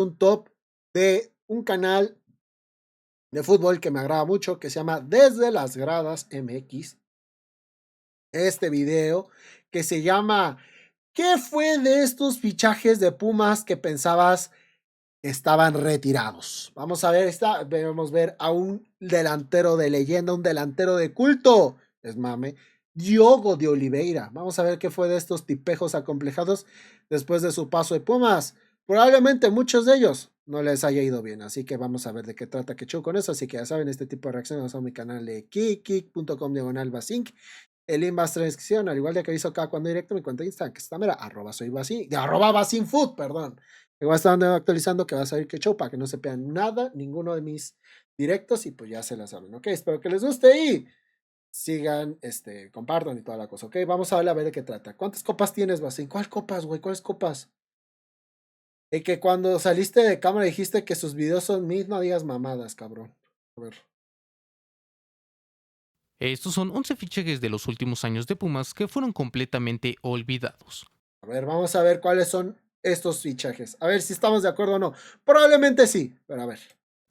un top de un canal de fútbol que me agrada mucho, que se llama Desde las Gradas MX. Este video que se llama ¿qué fue de estos fichajes de Pumas que pensabas estaban retirados? Vamos a ver, debemos ver a un delantero de leyenda, un delantero de culto, es mame, Diogo de Oliveira. Vamos a ver qué fue de estos tipejos acomplejados después de su paso de Pumas. Probablemente muchos de ellos no les haya ido bien, así que vamos a ver de qué trata que show con eso. Así que ya saben, este tipo de reacciones a mi canal de kik.com/basink. El link va a estar en la descripción, al igual de que aviso acá cuando directo mi cuenta de Instagram, que está mera, @basinfood, perdón. Que voy a estar actualizando, que va a salir que show para que no se pierdan nada, ninguno de mis directos, y pues ya se la saben, ok. Espero que les guste y sigan, compartan y toda la cosa, ok. Vamos a ver de qué trata. ¿Cuántas copas tienes, Basin? ¿Cuáles copas, güey? ¿Cuáles copas? Y que cuando saliste de cámara dijiste que sus videos son mis, no digas mamadas, cabrón. A ver. Estos son 11 fichajes de los últimos años de Pumas que fueron completamente olvidados. A ver, vamos a ver cuáles son estos fichajes. A ver si estamos de acuerdo o no. Probablemente sí, pero a ver.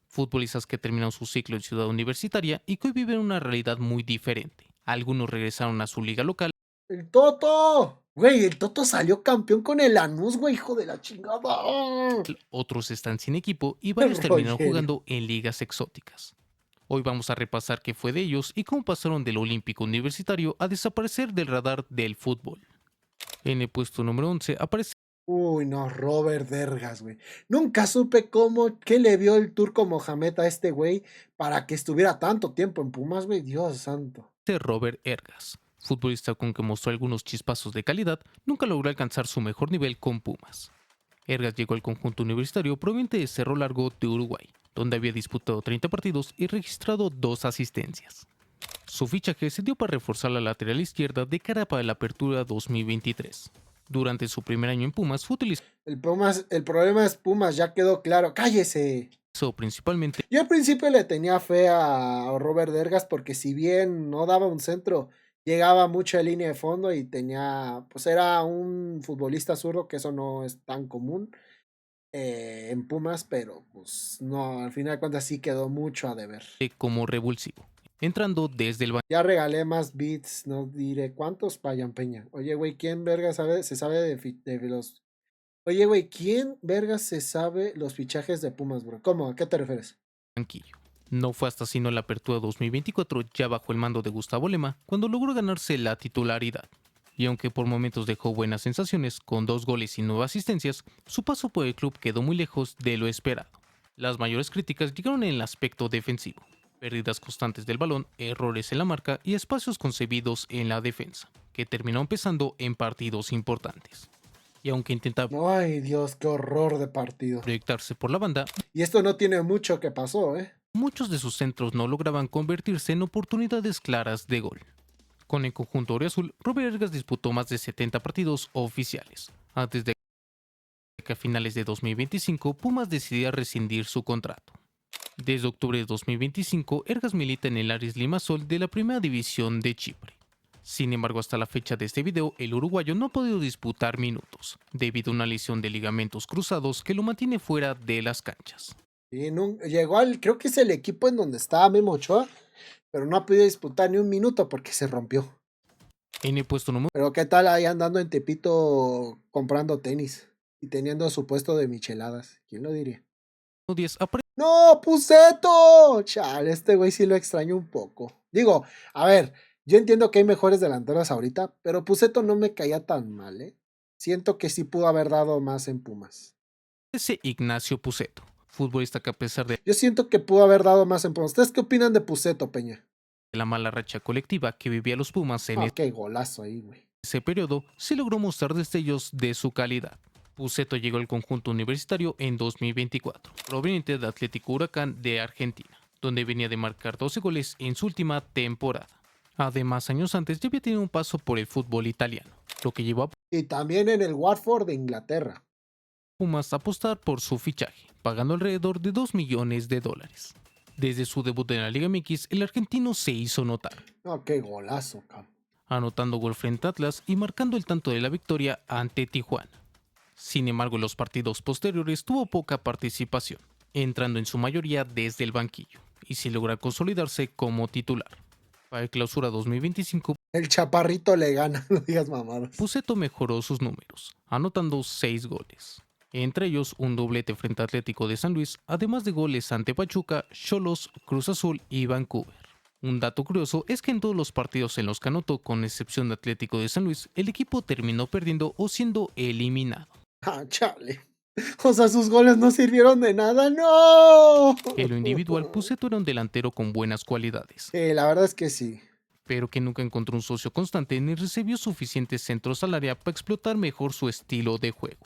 Futbolistas que terminaron su ciclo en Ciudad Universitaria y que hoy viven una realidad muy diferente. Algunos regresaron a su liga local. ¡El Toto! Güey, el Toto salió campeón con el Lanús, güey, hijo de la chingada. Otros están sin equipo y varios terminaron Rogerio. jugando en ligas exóticas. Hoy vamos a repasar qué fue de ellos y cómo pasaron del Olímpico Universitario a desaparecer del radar del fútbol. En el puesto número 11 aparece Uy, no, Robert Vergas, güey. Nunca supe qué le vio el turco Mohamed a este güey para que estuviera tanto tiempo en Pumas, güey. Dios santo. Robert Ergas. Futbolista con que mostró algunos chispazos de calidad, nunca logró alcanzar su mejor nivel con Pumas. Ergas llegó al conjunto universitario proveniente de Cerro Largo de Uruguay, donde había disputado 30 partidos y registrado 2 asistencias. Su fichaje se dio para reforzar la lateral izquierda de cara para la apertura 2023. Durante su primer año en Pumas fue utilizado El problema es Pumas, ya quedó claro. ¡Cállese! principalmente Yo al principio le tenía fe a Robert Vergas porque si bien no daba un centro, llegaba mucho a línea de fondo y tenía, pues era un futbolista zurdo, que eso no es tan común en Pumas, pero pues no, al final de cuentas sí quedó mucho a deber. como revulsivo, entrando desde el Ya regalé más beats, no diré cuántos, Payan Peña. Oye, güey, ¿quién verga se sabe de los... Oye, güey, ¿quién verga se sabe los fichajes de Pumas, bro? ¿Cómo? ¿A qué te refieres? banquillo. No fue hasta sino la apertura 2024, ya bajo el mando de Gustavo Lema, cuando logró ganarse la titularidad. Y aunque por momentos dejó buenas sensaciones, con 2 goles y 9 asistencias, su paso por el club quedó muy lejos de lo esperado. Las mayores críticas llegaron en el aspecto defensivo. Pérdidas constantes del balón, errores en la marca y espacios concebidos en la defensa, que terminó empezando en partidos importantes. Y aunque intentaba Ay, Dios, qué horror de partido. proyectarse por la banda, Y esto no tiene mucho que pasó, ¿eh? muchos de sus centros no lograban convertirse en oportunidades claras de gol. Con el conjunto auriazul, Robert Ergas disputó más de 70 partidos oficiales, antes de que a finales de 2025 Pumas decidiera rescindir su contrato. Desde octubre de 2025, Ergas milita en el Aris Limassol de la Primera División de Chipre. Sin embargo, hasta la fecha de este video, el uruguayo no ha podido disputar minutos, debido a una lesión de ligamentos cruzados que lo mantiene fuera de las canchas. Y llegó creo que es el equipo en donde estaba Memo Ochoa, pero no ha podido disputar ni un minuto porque se rompió. En el puesto número Pero qué tal ahí andando en Tepito comprando tenis y teniendo su puesto de micheladas. ¿Quién lo diría? 10 aparece ¡No, Puceto! Chale, este güey sí lo extraño un poco. Digo, a ver, yo entiendo que hay mejores delanteros ahorita, pero Puceto no me caía tan mal, ¿eh? Siento que sí pudo haber dado más en Pumas. Ignacio Puceto, futbolista que a pesar de Yo siento que pudo haber dado más en Pumas. ¿Ustedes qué opinan de Puceto, Peña? la mala racha colectiva que vivía los Pumas en Ah, qué golazo ahí, güey. ese periodo, sí logró mostrar destellos de su calidad. Puceto llegó al conjunto universitario en 2024, proveniente de Atlético Huracán de Argentina, donde venía de marcar 12 goles en su última temporada. Además, años antes ya había tenido un paso por el fútbol italiano, lo que llevó a Y también en el Watford de Inglaterra. Pumas a apostar por su fichaje, pagando alrededor de 2 millones de dólares. Desde su debut en la Liga MX, el argentino se hizo notar, No, qué golazo, cabrón. anotando gol frente a Atlas y marcando el tanto de la victoria ante Tijuana. Sin embargo, en los partidos posteriores tuvo poca participación, entrando en su mayoría desde el banquillo, y sin lograr consolidarse como titular. Para el Clausura 2025, El chaparrito le gana, no digas mamadas. Pusetto mejoró sus números, anotando 6 goles. Entre ellos, un doblete frente a Atlético de San Luis, además de goles ante Pachuca, Xolos, Cruz Azul y Vancouver. Un dato curioso es que en todos los partidos en los que anotó, con excepción de Atlético de San Luis, el equipo terminó perdiendo o siendo eliminado. Ah, chale. O sea, sus goles no sirvieron de nada, ¡no! En lo individual, Pusetto era un delantero con buenas cualidades, La verdad es que sí. pero que nunca encontró un socio constante ni recibió suficientes centros al área para explotar mejor su estilo de juego.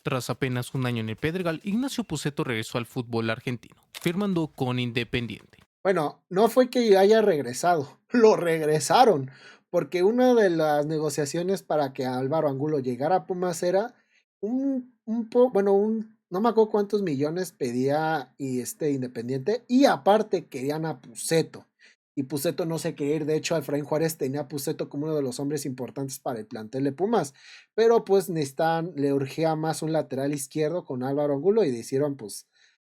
Tras apenas un año en el Pedregal, Ignacio Pusetto regresó al fútbol argentino, firmando con Independiente. Bueno, no fue que haya regresado, lo regresaron, porque una de las negociaciones para que Álvaro Angulo llegara a Pumas era no me acuerdo cuántos millones pedía Independiente, y aparte querían a Pusetto. Y Pusetto no se quería ir. De hecho, Efraín Juárez tenía a Pusetto como uno de los hombres importantes para el plantel de Pumas. Pero pues le urgía más un lateral izquierdo con Álvaro Angulo y decidieron pues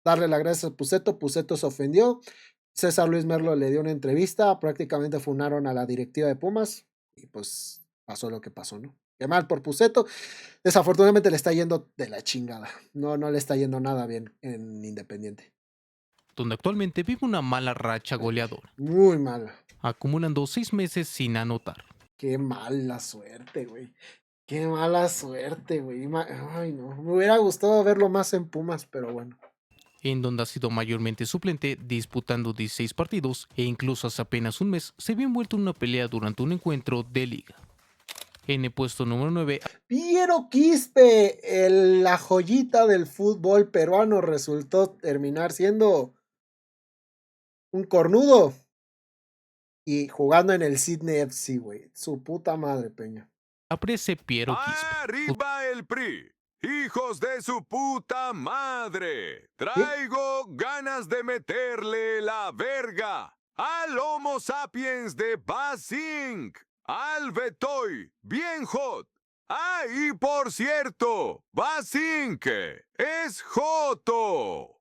darle las gracias a Pusetto. Pusetto se ofendió. César Luis Merlo le dio una entrevista. Prácticamente funaron a la directiva de Pumas. Y pues pasó lo que pasó, ¿no? Qué mal por Pusetto. Desafortunadamente le está yendo de la chingada. No le está yendo nada bien en Independiente. Donde actualmente vive una mala racha goleadora, Muy mala. acumulando 6 meses sin anotar. Qué mala suerte, güey. Qué mala suerte, güey. Ay, no. Me hubiera gustado verlo más en Pumas, pero bueno. En donde ha sido mayormente suplente, disputando 16 partidos e incluso hace apenas un mes se vio envuelto en una pelea durante un encuentro de liga. En el puesto número 9, Piero Quispe, la joyita del fútbol peruano, resultó terminar siendo un cornudo y jugando en el Sydney FC, güey. Su puta madre, Peña. aparece Piero Quispe, ¡Arriba el PRI! ¡Hijos de su puta madre! ¿Sí? Traigo ganas de meterle la verga al Homo sapiens de Basing, al Betoy, bien hot. Ah, y por cierto, Basing es joto.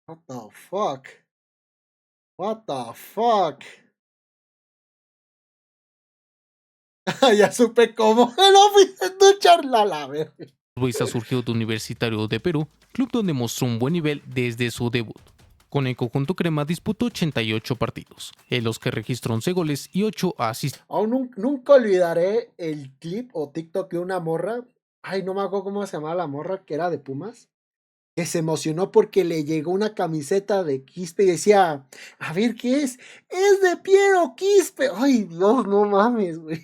What the fuck? What the fuck? Ya supe cómo. No fui a escucharla a la verga. Luisa surgió de Universitario de Perú, club donde mostró un buen nivel desde su debut. Con el conjunto crema disputó 88 partidos, en los que registró 11 goles y 8 asistencias. Aún nunca olvidaré el clip o TikTok de una morra. Ay, no me acuerdo cómo se llamaba la morra, que era de Pumas. Que se emocionó porque le llegó una camiseta de Quispe y decía, a ver, ¿qué es? Es de Piero Quispe. Ay, Dios, no mames, güey.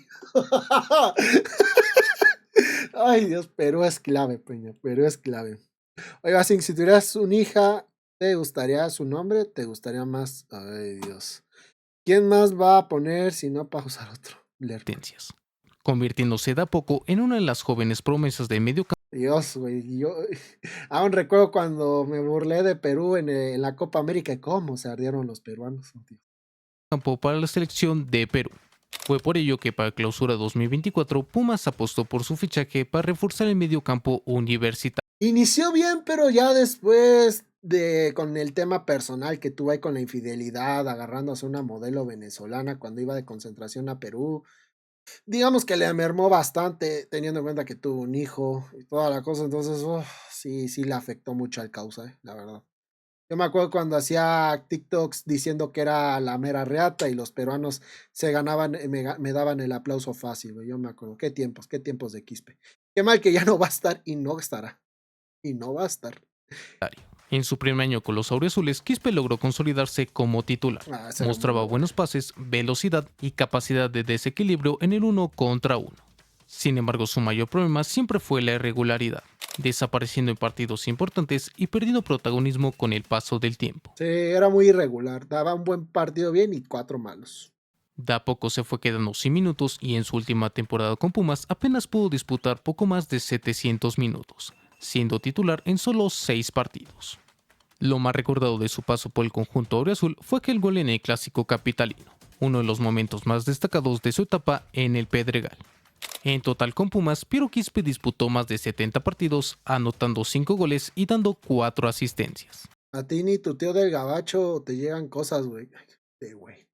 Ay, Dios, Perú es clave, Peña, Perú es clave. Oiga, si tuvieras una hija, ¿te gustaría su nombre? ¿Te gustaría más? Ay, Dios. ¿Quién más va a poner si no para usar otro? Convirtiéndose de a poco en una de las jóvenes promesas de medio Dios, güey, yo aún recuerdo cuando me burlé de Perú en la Copa América y cómo se ardieron los peruanos. Tío. campo para la selección de Perú. Fue por ello que para Clausura 2024 Pumas apostó por su fichaje para reforzar el mediocampo universitario. Inició bien, pero ya después con el tema personal que tuvo ahí con la infidelidad, agarrándose una modelo venezolana cuando iba de concentración a Perú, digamos que le mermó bastante, teniendo en cuenta que tuvo un hijo y toda la cosa, entonces sí le afectó mucho al causa, la verdad. Yo me acuerdo cuando hacía TikToks diciendo que era la mera reata y los peruanos se ganaban, me daban el aplauso fácil, güey. Yo me acuerdo, qué tiempos de Quispe. Qué mal que ya no va a estar y no estará. Y no va a estar. En su primer año con los auriazules, Quispe logró consolidarse como titular. Mostraba buenos pases, velocidad y capacidad de desequilibrio en el 1 contra 1. Sin embargo, su mayor problema siempre fue la irregularidad, desapareciendo en partidos importantes y perdiendo protagonismo con el paso del tiempo. Sí, era muy irregular. Daba un buen partido bien y 4 malos. De a poco se fue quedando sin minutos y en su última temporada con Pumas apenas pudo disputar poco más de 700 minutos, siendo titular en solo 6 partidos. Lo más recordado de su paso por el conjunto auriazul fue aquel gol en el clásico capitalino, uno de los momentos más destacados de su etapa en el Pedregal. En total con Pumas, Piero Quispe disputó más de 70 partidos, anotando 5 goles y dando 4 asistencias. A ti ni tu tío del gabacho te llegan cosas, güey. Güey.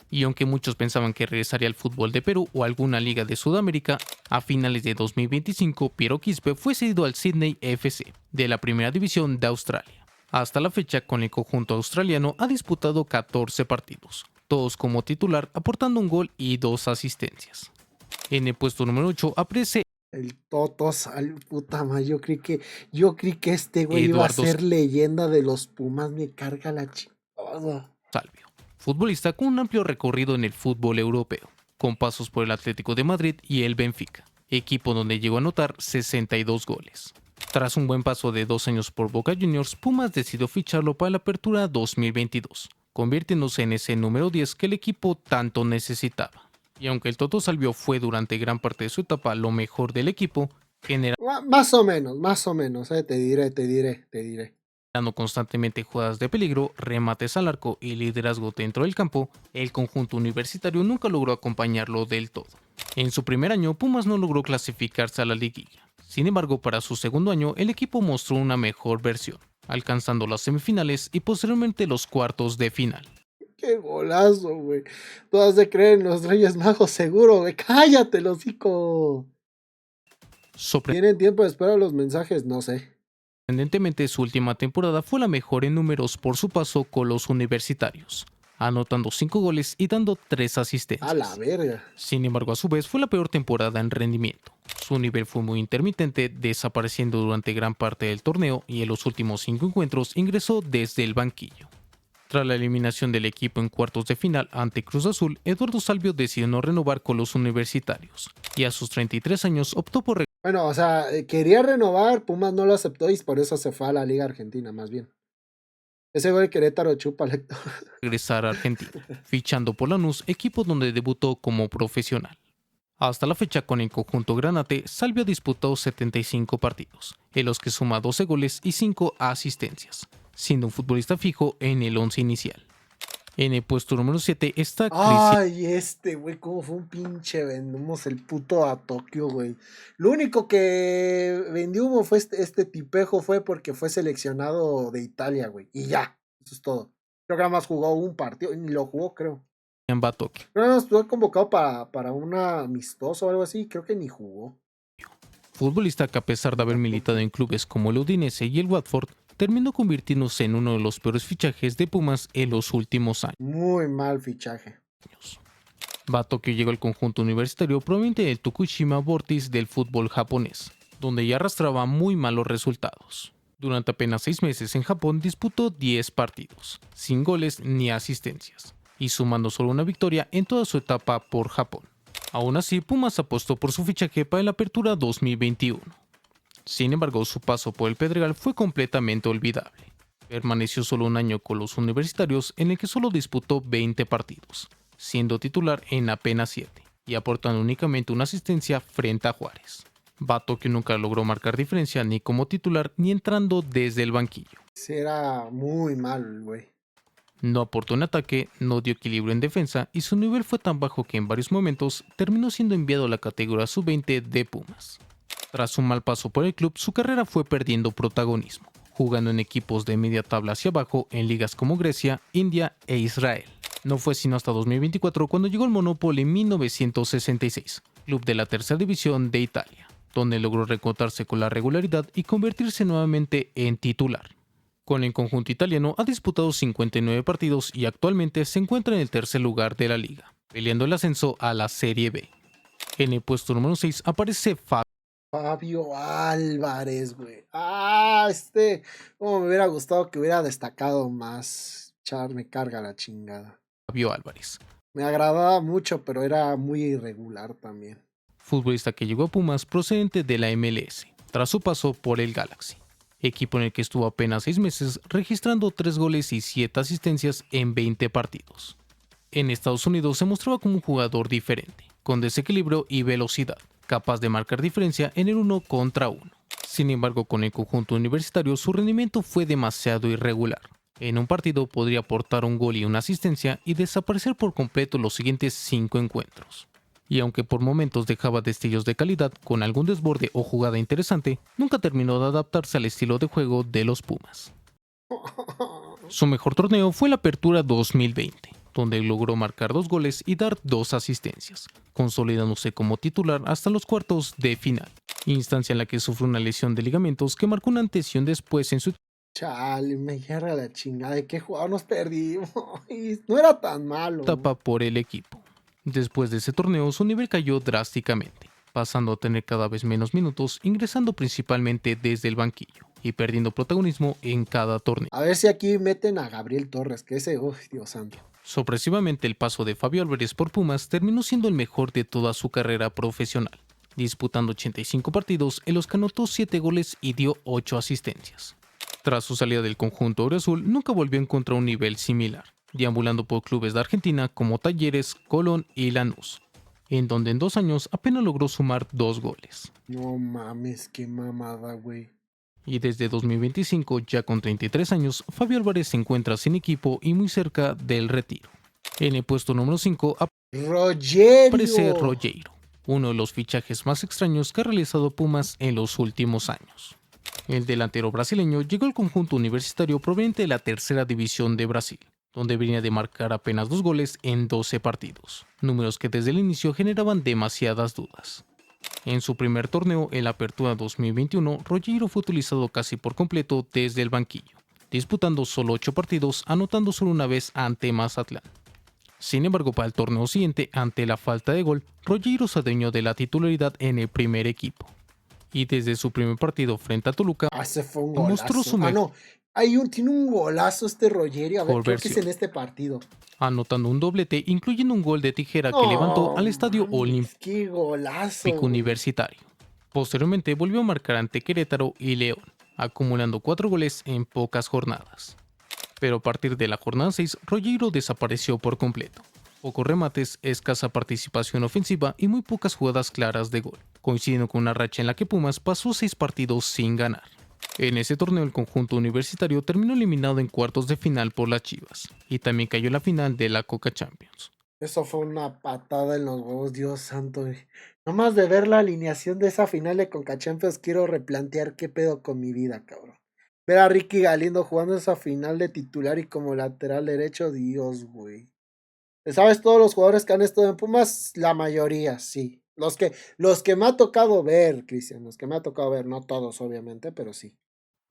Y aunque muchos pensaban que regresaría al fútbol de Perú o alguna liga de Sudamérica, a finales de 2025 Piero Quispe fue cedido al Sydney FC, de la primera división de Australia. Hasta la fecha, con el conjunto australiano ha disputado 14 partidos, todos como titular, aportando un gol y 2 asistencias. En el puesto número 8 aparece el Totos, al puta madre, yo creí que este güey iba a ser leyenda de los Pumas, me carga la chingada. Salvio, futbolista con un amplio recorrido en el fútbol europeo, con pasos por el Atlético de Madrid y el Benfica, equipo donde llegó a anotar 62 goles. Tras un buen paso de 2 años por Boca Juniors, Pumas decidió ficharlo para la apertura 2022, convirtiéndose en ese número 10 que el equipo tanto necesitaba. Y aunque el Toto Salvio fue durante gran parte de su etapa lo mejor del equipo, más o menos, te diré. Dando constantemente jugadas de peligro, remates al arco y liderazgo dentro del campo, el conjunto universitario nunca logró acompañarlo del todo. En su primer año, Pumas no logró clasificarse a la liguilla. Sin embargo, para su segundo año, el equipo mostró una mejor versión, alcanzando las semifinales y posteriormente los cuartos de final. ¡Qué golazo, güey! Tú has de creer en los Reyes Magos, seguro, güey. ¡Cállate, hocico! ¿Tienen tiempo de esperar los mensajes? No sé. Sorprendentemente, su última temporada fue la mejor en números por su paso con los universitarios, anotando 5 goles y dando 3 asistencias. ¡A la verga! Sin embargo, a su vez, fue la peor temporada en rendimiento. Su nivel fue muy intermitente, desapareciendo durante gran parte del torneo y en los últimos 5 encuentros ingresó desde el banquillo. Tras la eliminación del equipo en cuartos de final ante Cruz Azul, Eduardo Salvio decidió no renovar con los universitarios y a sus 33 años optó por bueno, o sea, quería renovar, Pumas no lo aceptó y por eso se fue a la Liga Argentina, más bien. Ese güey Querétaro chupa Lector. Regresar a Argentina, fichando por Lanús, equipo donde debutó como profesional. Hasta la fecha, con el conjunto granate, Salvio disputó 75 partidos, en los que suma 12 goles y 5 asistencias, siendo un futbolista fijo en el 11 inicial. En el puesto número 7 está Ay, güey, cómo fue un pinche vendemos el puto a Tokio, güey. Lo único que vendió humo fue este tipejo fue porque fue seleccionado de Italia, güey. Y ya, eso es todo. Creo que nada más jugó un partido, ni lo jugó, creo. Batoque. Creo que nada más estuvo convocado para un amistoso o algo así, creo que ni jugó. Futbolista que a pesar de haber militado en clubes como el Udinese y el Watford, terminó convirtiéndose en uno de los peores fichajes de Pumas en los últimos años. Muy mal fichaje. Batoque llegó al conjunto universitario proveniente del Tokushima Vortis del fútbol japonés, donde ya arrastraba muy malos resultados. Durante apenas 6 meses en Japón disputó 10 partidos, sin goles ni asistencias, y sumando solo una victoria en toda su etapa por Japón. Aún así, Pumas apostó por su fichaje para la apertura 2021. Sin embargo, su paso por el Pedregal fue completamente olvidable. Permaneció solo un año con los universitarios en el que solo disputó 20 partidos, siendo titular en apenas 7 y aportando únicamente una asistencia frente a Juárez. Batoque nunca logró marcar diferencia ni como titular ni entrando desde el banquillo. Era muy mal, güey. No aportó en ataque, no dio equilibrio en defensa y su nivel fue tan bajo que en varios momentos terminó siendo enviado a la categoría sub-20 de Pumas. Tras un mal paso por el club, su carrera fue perdiendo protagonismo, jugando en equipos de media tabla hacia abajo en ligas como Grecia, India e Israel. No fue sino hasta 2024 cuando llegó al Monopol en 1966, club de la tercera división de Italia, donde logró reencontrarse con la regularidad y convertirse nuevamente en titular. Con el conjunto italiano ha disputado 59 partidos y actualmente se encuentra en el tercer lugar de la liga, peleando el ascenso a la Serie B. En el puesto número 6 aparece Fabio Álvarez, güey. Como me hubiera gustado que hubiera destacado más. Char, me carga la chingada. Fabio Álvarez. Me agradaba mucho, pero era muy irregular también. Futbolista que llegó a Pumas procedente de la MLS, tras su paso por el Galaxy, equipo en el que estuvo apenas 6 meses registrando 3 goles y 7 asistencias en 20 partidos. En Estados Unidos se mostraba como un jugador diferente, con desequilibrio y velocidad, capaz de marcar diferencia en el 1 contra 1. Sin embargo, con el conjunto universitario su rendimiento fue demasiado irregular. En un partido podría aportar un gol y una asistencia y desaparecer por completo los siguientes 5 encuentros. Y aunque por momentos dejaba destellos de calidad con algún desborde o jugada interesante, nunca terminó de adaptarse al estilo de juego de los Pumas. Su mejor torneo fue la Apertura 2020, donde logró marcar 2 goles y dar 2 asistencias, consolidándose como titular hasta los cuartos de final, instancia en la que sufrió una lesión de ligamentos que marcó un antes y un después en su Chale, me hierra la chingada. ¿De qué jugador nos perdimos? Y no era tan malo. etapa por el equipo. Después de ese torneo su nivel cayó drásticamente, pasando a tener cada vez menos minutos, ingresando principalmente desde el banquillo y perdiendo protagonismo en cada torneo. A ver si aquí meten a Gabriel Torres, que ese, uy, Dios santo. Sorpresivamente, el paso de Fabio Álvarez por Pumas terminó siendo el mejor de toda su carrera profesional, disputando 85 partidos en los que anotó 7 goles y dio 8 asistencias. Tras su salida del conjunto auriazul, nunca volvió a encontrar un nivel similar, deambulando por clubes de Argentina como Talleres, Colón y Lanús, en donde en 2 años apenas logró sumar 2 goles. No mames, qué mamada, güey. Y desde 2025, ya con 33 años, Fabio Álvarez se encuentra sin equipo y muy cerca del retiro. En el puesto número 5 Rogerio. aparece Rogério, uno de los fichajes más extraños que ha realizado Pumas en los últimos años. El delantero brasileño llegó al conjunto universitario proveniente de la tercera división de Brasil, donde venía de marcar apenas 2 goles en 12 partidos, números que desde el inicio generaban demasiadas dudas. En su primer torneo, en la Apertura 2021, Rogério fue utilizado casi por completo desde el banquillo, disputando solo 8 partidos, anotando solo una vez ante Mazatlán. Sin embargo, para el torneo siguiente, ante la falta de gol, Rogério se adueñó de la titularidad en el primer equipo. Y desde su primer partido frente a Toluca, Ese fue un mostró golazo. su No. Tiene un golazo este Rogerio. A ver, Mejor creo que es versión. en este partido. anotando un doblete, incluyendo un gol de tijera que levantó al Estadio mames, Olímpico qué golazo, güey. Universitario. Posteriormente volvió a marcar ante Querétaro y León, acumulando 4 goles en pocas jornadas. Pero a partir de la jornada 6, Rogério desapareció por completo. Pocos remates, escasa participación ofensiva y muy pocas jugadas claras de gol, coincidiendo con una racha en la que Pumas pasó 6 partidos sin ganar. En ese torneo el conjunto universitario terminó eliminado en cuartos de final por las Chivas, y también cayó en la final de la Coca Champions. Eso fue una patada en los huevos, Dios santo, güey. Nomás de ver la alineación de esa final de Conca Champions, quiero replantear qué pedo con mi vida, cabrón. Ver a Ricky Galindo jugando esa final de titular y como lateral derecho, Dios, güey. ¿Sabes todos los jugadores que han estado en Pumas? La mayoría, sí. Los que me ha tocado ver, Cristian, los que me ha tocado ver, no todos, obviamente, pero sí.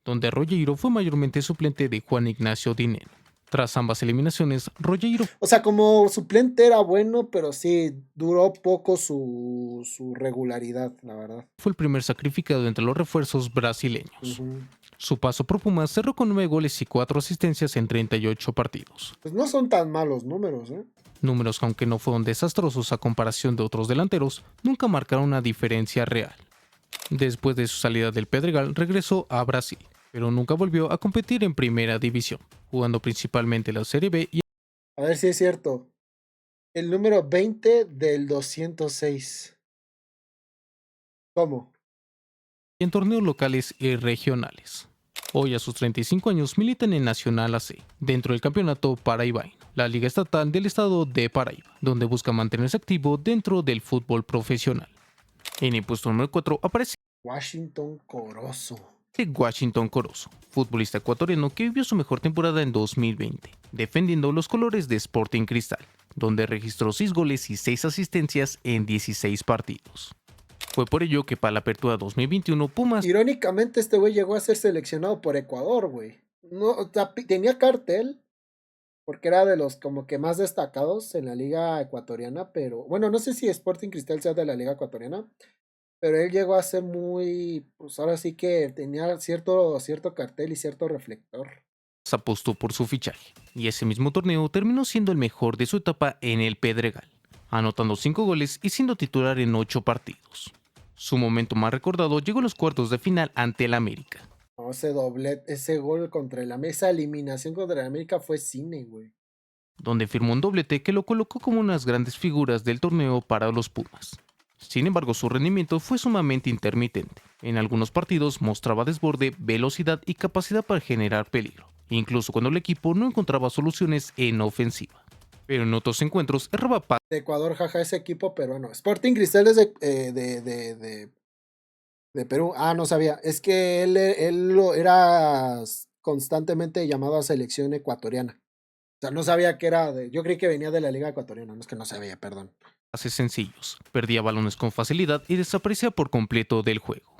Donde Rogério fue mayormente suplente de Juan Ignacio Dineno. Tras ambas eliminaciones, Rogério O sea, como suplente era bueno, pero sí, duró poco su regularidad, la verdad. fue el primer sacrificado entre los refuerzos brasileños. Ujú. Su paso por Pumas cerró con 9 goles y 4 asistencias en 38 partidos. Pues no son tan malos números, ¿eh? Números que, aunque no fueron desastrosos a comparación de otros delanteros, nunca marcaron una diferencia real. Después de su salida del Pedregal, regresó a Brasil, pero nunca volvió a competir en primera división, jugando principalmente la Serie B y A ver si es cierto. El número 20 del 206. ¿Cómo? en torneos locales y regionales. Hoy, a sus 35 años, milita en el Nacional AC, dentro del campeonato paraibaino, la liga estatal del estado de Paraíba, donde busca mantenerse activo dentro del fútbol profesional. En el puesto número 4 aparece Washington Corozo. Washington Corozo, futbolista ecuatoriano que vivió su mejor temporada en 2020, defendiendo los colores de Sporting Cristal, donde registró 6 goles y 6 asistencias en 16 partidos. Fue por ello que para la apertura 2021 Pumas Irónicamente, este güey llegó a ser seleccionado por Ecuador, güey. No, o sea, tenía cartel, porque era de los como que más destacados en la liga ecuatoriana, pero bueno, no sé si Sporting Cristal sea de la liga ecuatoriana, pero él llegó a ser muy, pues ahora sí que tenía cierto cartel y cierto reflector. apostó por su fichaje, y ese mismo torneo terminó siendo el mejor de su etapa en el Pedregal, anotando 5 goles y siendo titular en 8 partidos. Su momento más recordado llegó a los cuartos de final ante el América, No, ese doblete, ese gol contra el América, esa eliminación contra el América fue cine, güey. donde firmó un doblete que lo colocó como unas grandes figuras del torneo para los Pumas. Sin embargo, su rendimiento fue sumamente intermitente, En algunos partidos mostraba desborde, velocidad y capacidad para generar peligro, incluso cuando el equipo no encontraba soluciones en ofensiva. Pero en otros encuentros erraba pases De Ecuador, jaja, ese equipo peruano. Sporting Cristal es de Perú. Ah, no sabía. Es que era constantemente llamado a selección ecuatoriana. O sea, no sabía que era de. Yo creí que venía de la Liga Ecuatoriana. No es que no sabía, perdón. sencillos, perdía balones con facilidad y desaparecía por completo del juego.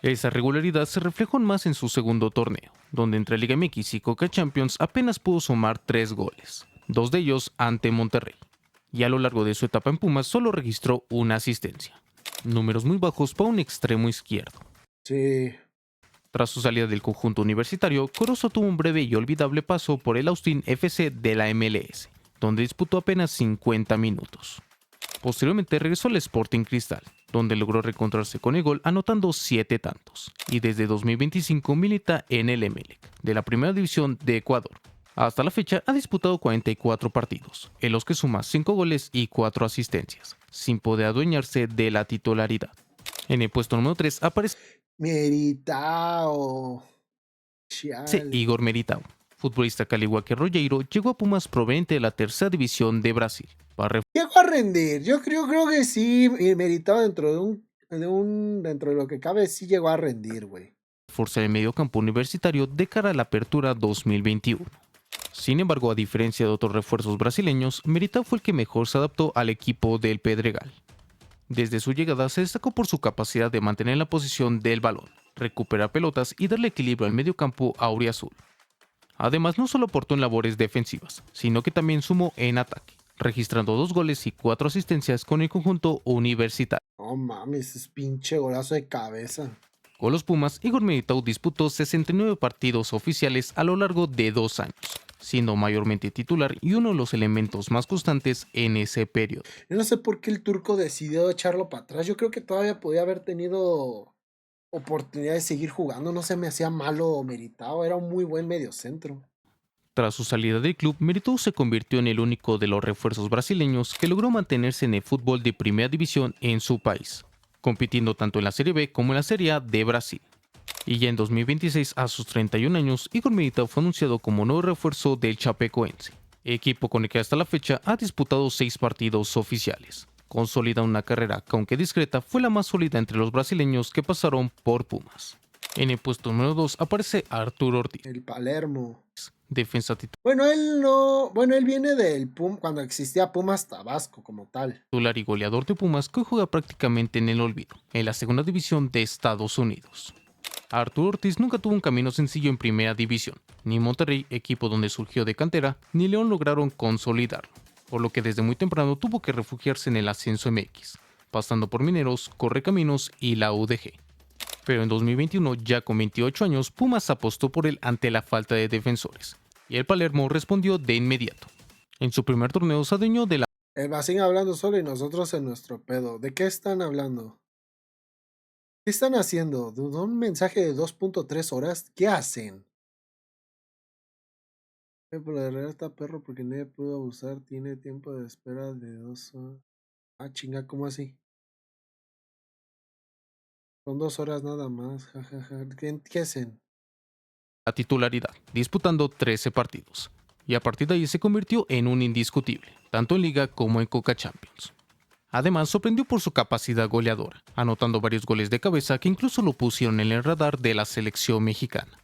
Esa regularidad se reflejó más en su segundo torneo, donde entre Liga MX y Coca Champions apenas pudo sumar 3 goles, 2 de ellos ante Monterrey, y a lo largo de su etapa en Pumas solo registró una asistencia. Números muy bajos para un extremo izquierdo. Sí. Tras su salida del conjunto universitario, Corozo tuvo un breve y olvidable paso por el Austin FC de la MLS, donde disputó apenas 50 minutos. Posteriormente regresó al Sporting Cristal, donde logró reencontrarse con el gol anotando 7 tantos, y desde 2025 milita en el Emelec, de la Primera División de Ecuador. Hasta la fecha ha disputado 44 partidos, en los que suma 5 goles y 4 asistencias, sin poder adueñarse de la titularidad. En el puesto número 3 aparece Meritao. Chale. Igor Meritao, futbolista que al igual que Rogueiro llegó a Pumas proveniente de la Tercera División de Brasil, para Llegó a rendir. Yo creo que sí. Meritao dentro dentro de lo que cabe, sí llegó a rendir, güey. reforzar el mediocampo universitario de cara a la apertura 2021. Sin embargo, a diferencia de otros refuerzos brasileños, Meritao fue el que mejor se adaptó al equipo del Pedregal. Desde su llegada se destacó por su capacidad de mantener la posición del balón, recuperar pelotas y darle equilibrio al mediocampo auriazul. Además, no solo aportó en labores defensivas, sino que también sumó en ataque, registrando 2 goles y 4 asistencias con el conjunto universitario. No mames, es pinche golazo de cabeza. Con los Pumas, Igor Meritao disputó 69 partidos oficiales a lo largo de 2 años, siendo mayormente titular y uno de los elementos más constantes en ese periodo. Yo no sé por qué el turco decidió echarlo para atrás. Yo creo que todavía podía haber tenido oportunidad de seguir jugando. No se me hacía malo Meritao. Era un muy buen mediocentro. Tras su salida del club, Meritao se convirtió en el único de los refuerzos brasileños que logró mantenerse en el fútbol de primera división en su país, compitiendo tanto en la Serie B como en la Serie A de Brasil. Y ya en 2026, a sus 31 años, Igor Meritao fue anunciado como nuevo refuerzo del Chapecoense, equipo con el que hasta la fecha ha disputado 6 partidos oficiales. Consolida una carrera que, aunque discreta, fue la más sólida entre los brasileños que pasaron por Pumas. En el puesto número 2 aparece Arturo Ortiz, El Palermo. defensa Bueno, él no. Bueno, él viene del cuando existía Pumas Tabasco como tal. titular y goleador de Pumas que hoy juega prácticamente en el olvido, en la segunda división de Estados Unidos. Arturo Ortiz nunca tuvo un camino sencillo en primera división, ni Monterrey, equipo donde surgió de cantera, ni León lograron consolidarlo, por lo que desde muy temprano tuvo que refugiarse en el ascenso MX, pasando por Mineros, Correcaminos y la UDG. Pero en 2021, ya con 28 años, Pumas apostó por él ante la falta de defensores, y el Palermo respondió de inmediato. En su primer torneo se adueñó de la El Bacín hablando solo y nosotros en nuestro pedo. ¿De qué están hablando? ¿Qué están haciendo? ¿De un mensaje de 2.3 horas? ¿Qué hacen? Por la Herrera está perro porque nadie pudo abusar. Tiene tiempo de espera de 2 horas. Ah, chinga, ¿cómo así? Son 2 horas nada más. Jajaja. ¿Qué hacen? titularidad, disputando 13 partidos, y a partir de ahí se convirtió en un indiscutible, tanto en Liga como en Coca Champions. Además, sorprendió por su capacidad goleadora, anotando varios goles de cabeza que incluso lo pusieron en el radar de la selección mexicana.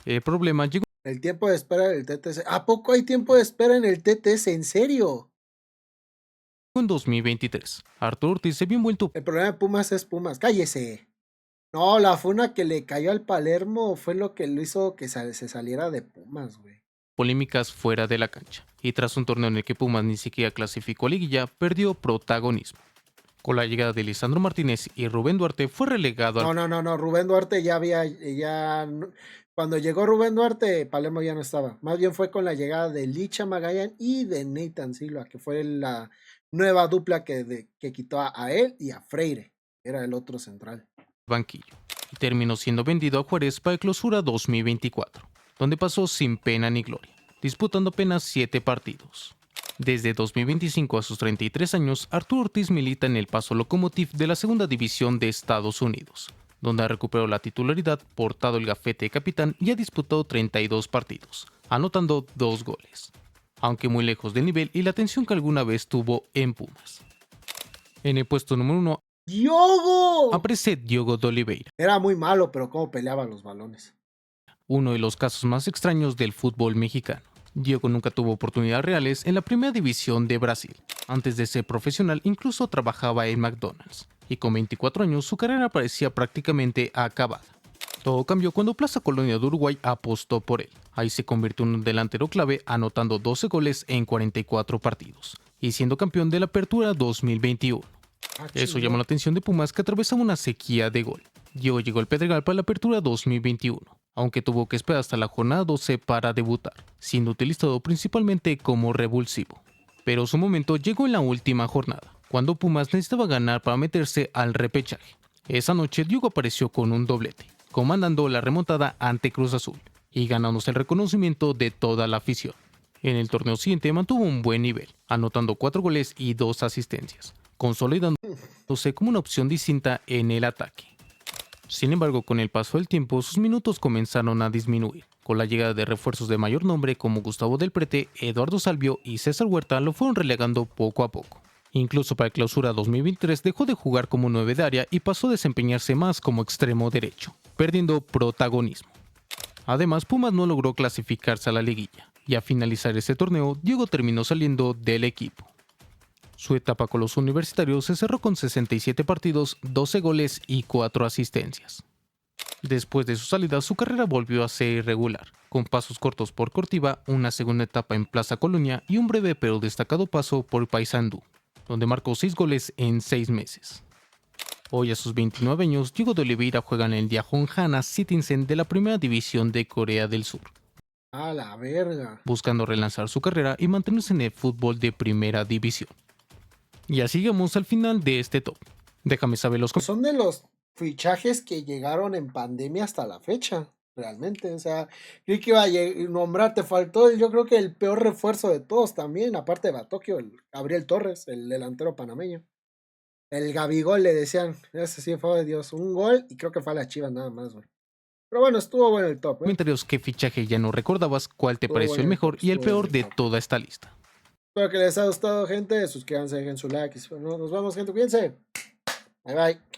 El problema llegó El tiempo de espera del TTS. ¿A poco hay tiempo de espera en el TTS? ¿En serio? en 2023. Arturo Ortiz se vio envuelto El problema de Pumas es Pumas. ¡Cállese! No, la funa que le cayó al Palermo fue lo que lo hizo que se saliera de Pumas, güey. polémicas fuera de la cancha, y tras un torneo en el que Pumas ni siquiera clasificó a liguilla, perdió protagonismo. Con la llegada de Lisandro Martínez y Rubén Duarte fue relegado al No. Rubén Duarte cuando llegó Rubén Duarte, Palermo ya no estaba. Más bien fue con la llegada de Licha Magallanes y de Nathan Silva, que fue la nueva dupla que quitó a él y a Freire. Era el otro central. banquillo, y terminó siendo vendido a Juárez para el Clausura 2024, donde pasó sin pena ni gloria, disputando apenas 7 partidos. Desde 2025 a sus 33 años, Arturo Ortiz milita en el Paso Lokomotiv de la Segunda División de Estados Unidos, donde recuperó la titularidad, portado el gafete de capitán y ha disputado 32 partidos, anotando 2 goles, aunque muy lejos del nivel y la atención que alguna vez tuvo en Pumas. En el puesto número 1 ¡Diogo! aparece Diogo de Oliveira, Era muy malo, pero cómo peleaba los balones. uno de los casos más extraños del fútbol mexicano. Diogo nunca tuvo oportunidades reales en la primera división de Brasil. Antes de ser profesional, incluso trabajaba en McDonald's, y con 24 años su carrera parecía prácticamente acabada. Todo cambió cuando Plaza Colonia de Uruguay apostó por él. Ahí se convirtió en un delantero clave, anotando 12 goles en 44 partidos, y siendo campeón de la Apertura 2021. Eso llamó la atención de Pumas, que atravesaba una sequía de gol. Diogo llegó al Pedregal para la Apertura 2021, aunque tuvo que esperar hasta la jornada 12 para debutar, siendo utilizado principalmente como revulsivo. Pero su momento llegó en la última jornada, cuando Pumas necesitaba ganar para meterse al repechaje. Esa noche Diogo apareció con un doblete, comandando la remontada ante Cruz Azul y ganándose el reconocimiento de toda la afición. En el torneo siguiente mantuvo un buen nivel, anotando 4 goles y 2 asistencias, consolidándose como una opción distinta en el ataque. Sin embargo, con el paso del tiempo, sus minutos comenzaron a disminuir. Con la llegada de refuerzos de mayor nombre como Gustavo Del Prete, Eduardo Salvio y César Huerta, lo fueron relegando poco a poco. Incluso para el Clausura 2023 dejó de jugar como 9 de área y pasó a desempeñarse más como extremo derecho, perdiendo protagonismo. Además, Pumas no logró clasificarse a la liguilla, y a finalizar ese torneo, Diogo terminó saliendo del equipo. Su etapa con los universitarios se cerró con 67 partidos, 12 goles y 4 asistencias. Después de su salida, su carrera volvió a ser irregular, con pasos cortos por Cortiva, una segunda etapa en Plaza Colonia y un breve pero destacado paso por Paysandú, donde marcó 6 goles en 6 meses. Hoy, a sus 29 años, Diogo de Oliveira juega en el Daejeon Hana Citizen de la primera división de Corea del Sur, A la verga. buscando relanzar su carrera y mantenerse en el fútbol de primera división. Y así llegamos al final de este top. Déjame saber los comentarios. Son de los fichajes que llegaron en pandemia hasta la fecha, realmente. O sea, creí que iba a nombrar, te faltó yo creo que el peor refuerzo de todos también, aparte de Batokio, el Gabriel Torres, el delantero panameño. El Gabigol le decían, ese sí fue de Dios, un gol y creo que fue a la Chivas nada más, güey. Pero bueno, estuvo bueno el top, Comentarios: ¿qué fichaje ya no recordabas? ¿Cuál te Estuvo pareció bueno el el mejor top, y el estuvo peor bueno de el top. toda esta lista? Espero que les haya gustado, gente. Suscríbanse, dejen su like. Nos vemos, gente. Cuídense. Bye, bye.